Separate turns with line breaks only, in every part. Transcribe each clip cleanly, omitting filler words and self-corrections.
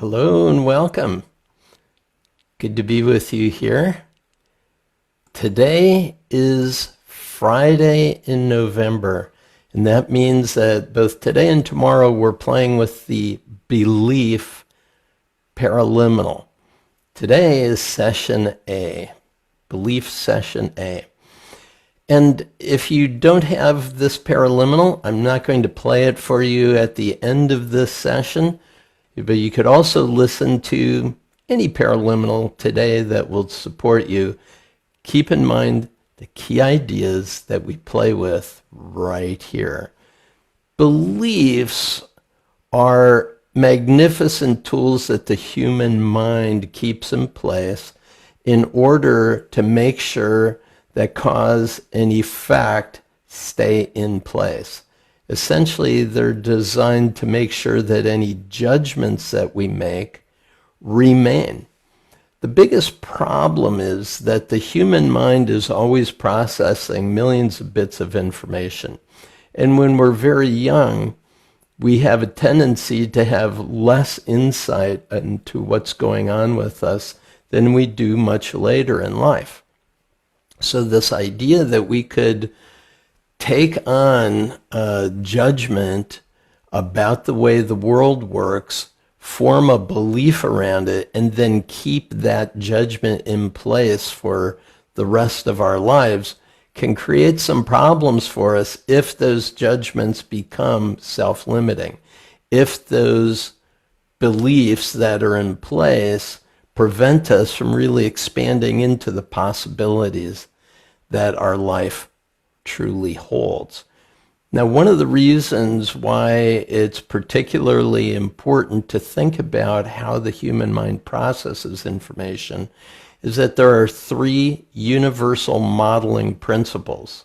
Hello and welcome. Good to be with you here. Today is Friday in November, and that means that both today and tomorrow we're playing with the belief Paraliminal. Today is session A, belief session A. And if you don't have this Paraliminal, I'm not going to play it for you at the end of this session. But you could also listen to any Paraliminal today that will support you. Keep in mind the key ideas that we play with right here. Beliefs are magnificent tools that the human mind keeps in place in order to make sure that cause and effect stay in place. Essentially, they're designed to make sure that any judgments that we make remain. The biggest problem is that the human mind is always processing millions of bits of information. And when we're very young, we have a tendency to have less insight into what's going on with us than we do much later in life. So this idea that we could take on a judgment about the way the world works, form a belief around it, and then keep that judgment in place for the rest of our lives can create some problems for us if those judgments become self-limiting. If those beliefs that are in place prevent us from really expanding into the possibilities that our life truly holds. Now, one of the reasons why it's particularly important to think about how the human mind processes information is that there are three universal modeling principles.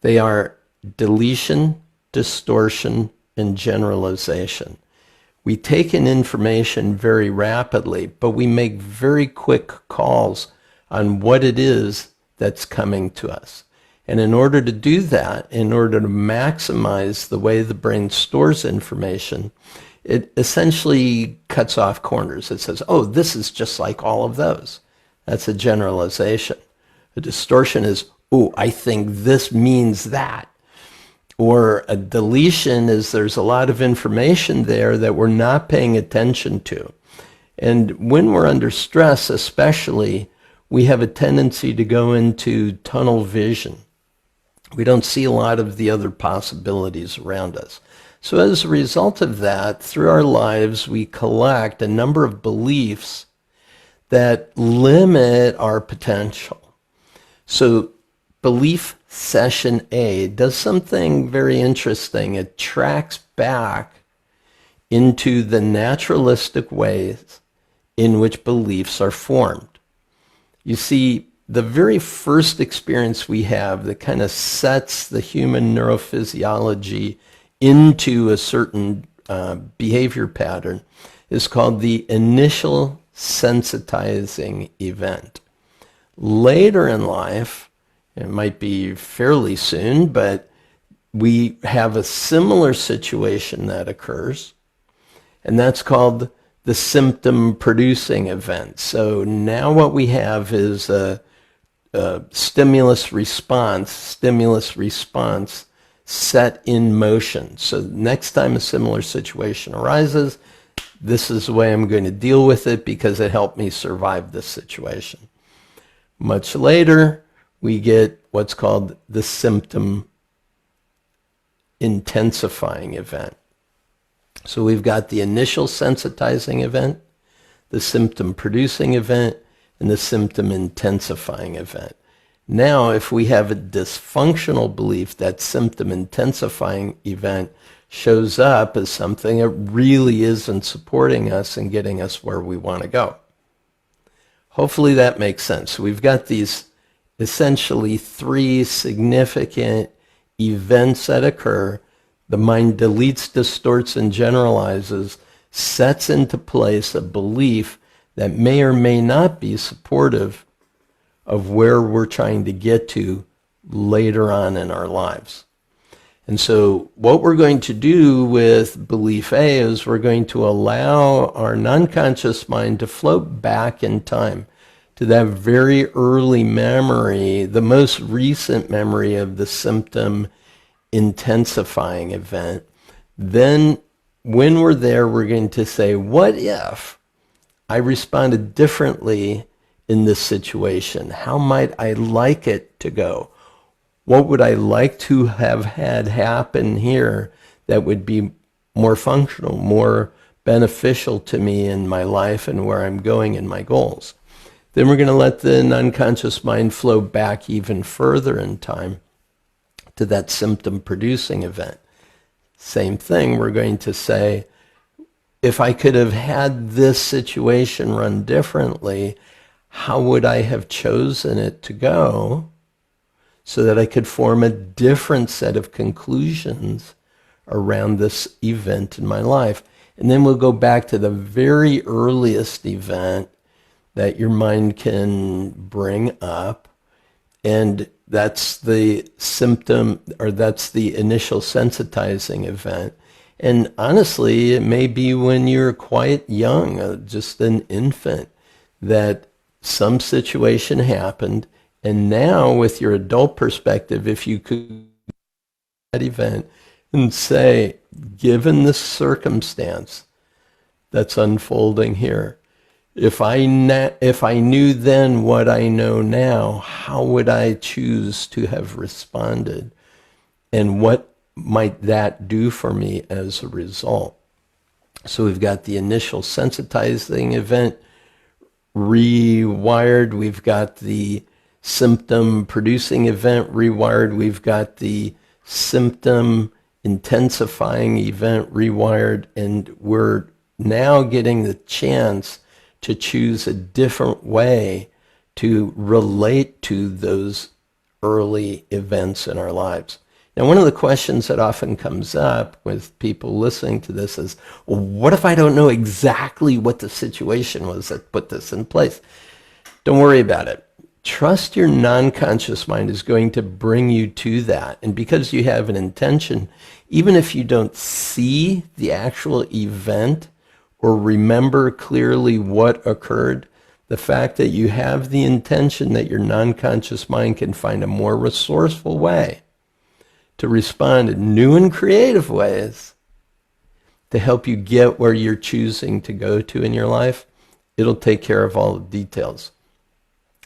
They are deletion, distortion, and generalization. We take in information very rapidly, but we make very quick calls on what it is that's coming to us. And in order to do that, in order to maximize the way the brain stores information, it essentially cuts off corners. It says, oh, this is just like all of those. That's a generalization. A distortion is, oh, I think this means that. Or a deletion is there's a lot of information there that we're not paying attention to. And when we're under stress, especially, we have a tendency to go into tunnel vision. We don't see a lot of the other possibilities around us. So as a result of that, through our lives, we collect a number of beliefs that limit our potential. So belief session A does something very interesting. It tracks back into the naturalistic ways in which beliefs are formed. You see, the very first experience we have that kind of sets the human neurophysiology into a certain behavior pattern is called the initial sensitizing event. Later in life, it might be fairly soon, but we have a similar situation that occurs, and that's called the symptom producing event. So now what we have is a stimulus response set in motion. So next time a similar situation arises, this is the way I'm going to deal with it because it helped me survive this situation. Much later, we get what's called the symptom intensifying event. So we've got the initial sensitizing event, the symptom producing event, and the symptom intensifying event. Now, if we have a dysfunctional belief, that symptom intensifying event shows up as something that really isn't supporting us and getting us where we want to go. Hopefully that makes sense. We've got these essentially three significant events that occur. The mind deletes, distorts, and generalizes, sets into place a belief that may or may not be supportive of where we're trying to get to later on in our lives. And so what we're going to do with belief A is we're going to allow our non-conscious mind to float back in time to that very early memory, the most recent memory of the symptom intensifying event. Then when we're there, we're going to say, what if I responded differently in this situation? How might I like it to go? What would I like to have had happen here that would be more functional, more beneficial to me in my life and where I'm going in my goals? Then we're going to let the unconscious mind flow back even further in time to that symptom producing event. Same thing, we're going to say, if I could have had this situation run differently, how would I have chosen it to go so that I could form a different set of conclusions around this event in my life? And then we'll go back to the very earliest event that your mind can bring up, and that's the symptom, or that's the initial sensitizing event. And honestly, it may be when you're quite young, just an infant, that some situation happened, and now with your adult perspective, if you could that event and say, given the circumstance that's unfolding here, if I knew then what I know now, how would I choose to have responded? And what might that do for me as a result? So we've got the initial sensitizing event rewired. We've got the symptom producing event rewired. We've got the symptom intensifying event rewired. And we're now getting the chance to choose a different way to relate to those early events in our lives. Now, one of the questions that often comes up with people listening to this is, well, what if I don't know exactly what the situation was that put this in place? Don't worry about it. Trust your non-conscious mind is going to bring you to that. And because you have an intention, even if you don't see the actual event or remember clearly what occurred, the fact that you have the intention that your non-conscious mind can find a more resourceful way to respond in new and creative ways to help you get where you're choosing to go to in your life, it'll take care of all the details.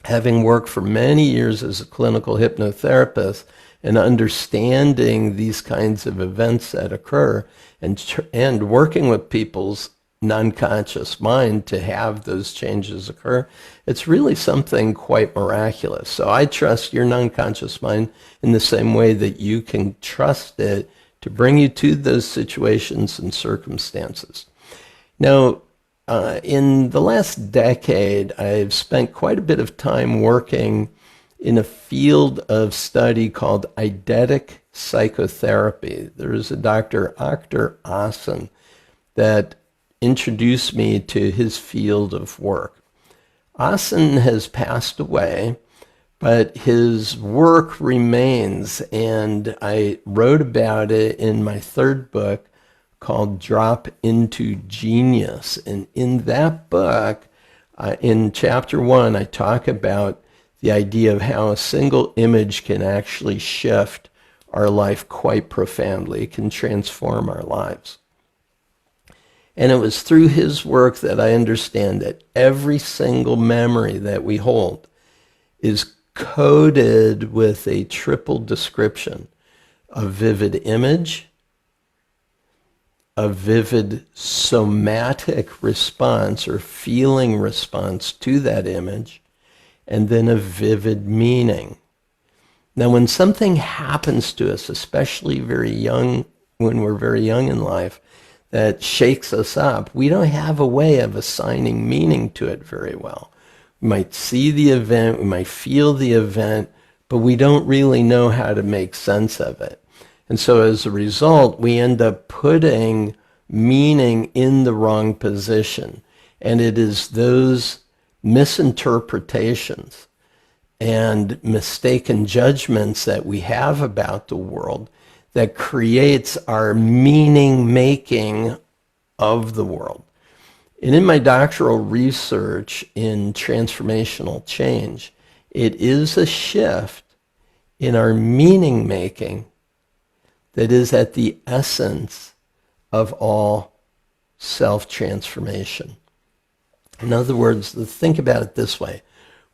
Having worked for many years as a clinical hypnotherapist and understanding these kinds of events that occur and working with people's non-conscious mind to have those changes occur, it's really something quite miraculous. So I trust your non-conscious mind in the same way that you can trust it to bring you to those situations and circumstances. Now, in the last decade, I've spent quite a bit of time working in a field of study called eidetic psychotherapy. There is a Dr. Akhtar Asen that introduced me to his field of work. Asen has passed away, but his work remains, and I wrote about it in my third book called Drop into Genius. And in that book, in chapter 1, I talk about the idea of how a single image can actually shift our life quite profoundly. It can transform our lives. And it was through his work that I understand that every single memory that we hold is coded with a triple description: a vivid image, a vivid somatic response or feeling response to that image, and then a vivid meaning. Now, when something happens to us, especially very young, when we're very young in life, that shakes us up, we don't have a way of assigning meaning to it very well. We might see the event, we might feel the event, but we don't really know how to make sense of it. And so as a result, we end up putting meaning in the wrong position. And it is those misinterpretations and mistaken judgments that we have about the world that creates our meaning making of the world. And in my doctoral research in transformational change, it is a shift in our meaning making that is at the essence of all self-transformation. In other words, think about it this way.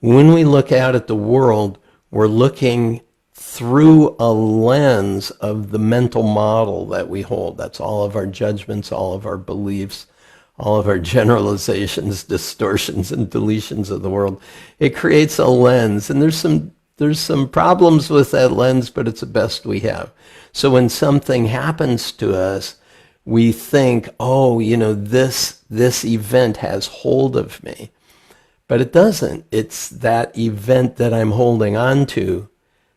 When we look out at the world, we're looking through a lens of the mental model that we hold. That's all of our judgments, all of our beliefs, all of our generalizations, distortions, and deletions of the world. It creates a lens, and there's some problems with that lens, but it's the best we have. So when something happens to us, we think, oh, this event has hold of me. But it doesn't. It's that event that I'm holding on to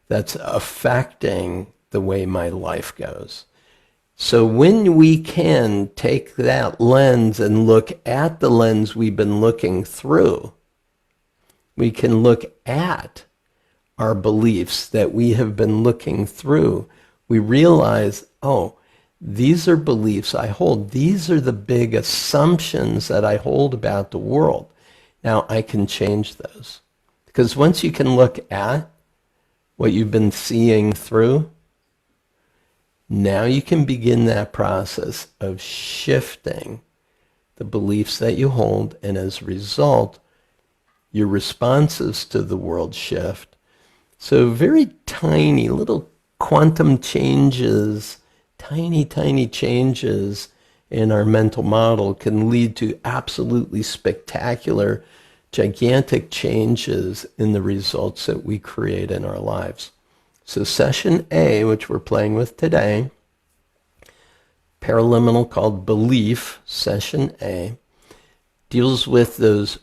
that's affecting the way my life goes. So when we can take that lens and look at the lens we've been looking through, we can look at our beliefs that we have been looking through. We realize, oh, these are beliefs I hold. These are the big assumptions that I hold about the world. Now I can change those. Because once you can look at what you've been seeing through, now you can begin that process of shifting the beliefs that you hold, and as a result, your responses to the world shift. So very tiny little quantum changes, tiny changes in our mental model can lead to absolutely spectacular, gigantic changes in the results that we create in our lives. So session A, which we're playing with today, Paraliminal called Belief, session A, deals with those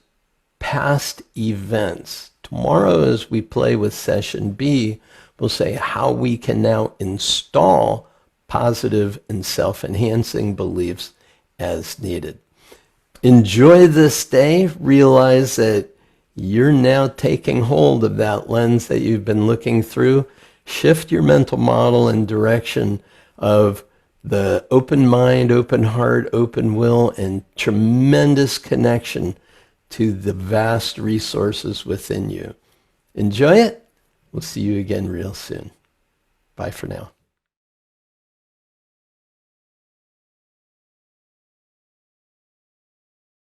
past events. Tomorrow, as we play with session B, we'll say how we can now install positive and self-enhancing beliefs as needed. Enjoy this day. Realize that you're now taking hold of that lens that you've been looking through. Shift your mental model in direction of the open mind, open heart, open will, and tremendous connection to the vast resources within you. Enjoy it. We'll see you again real soon. Bye for now.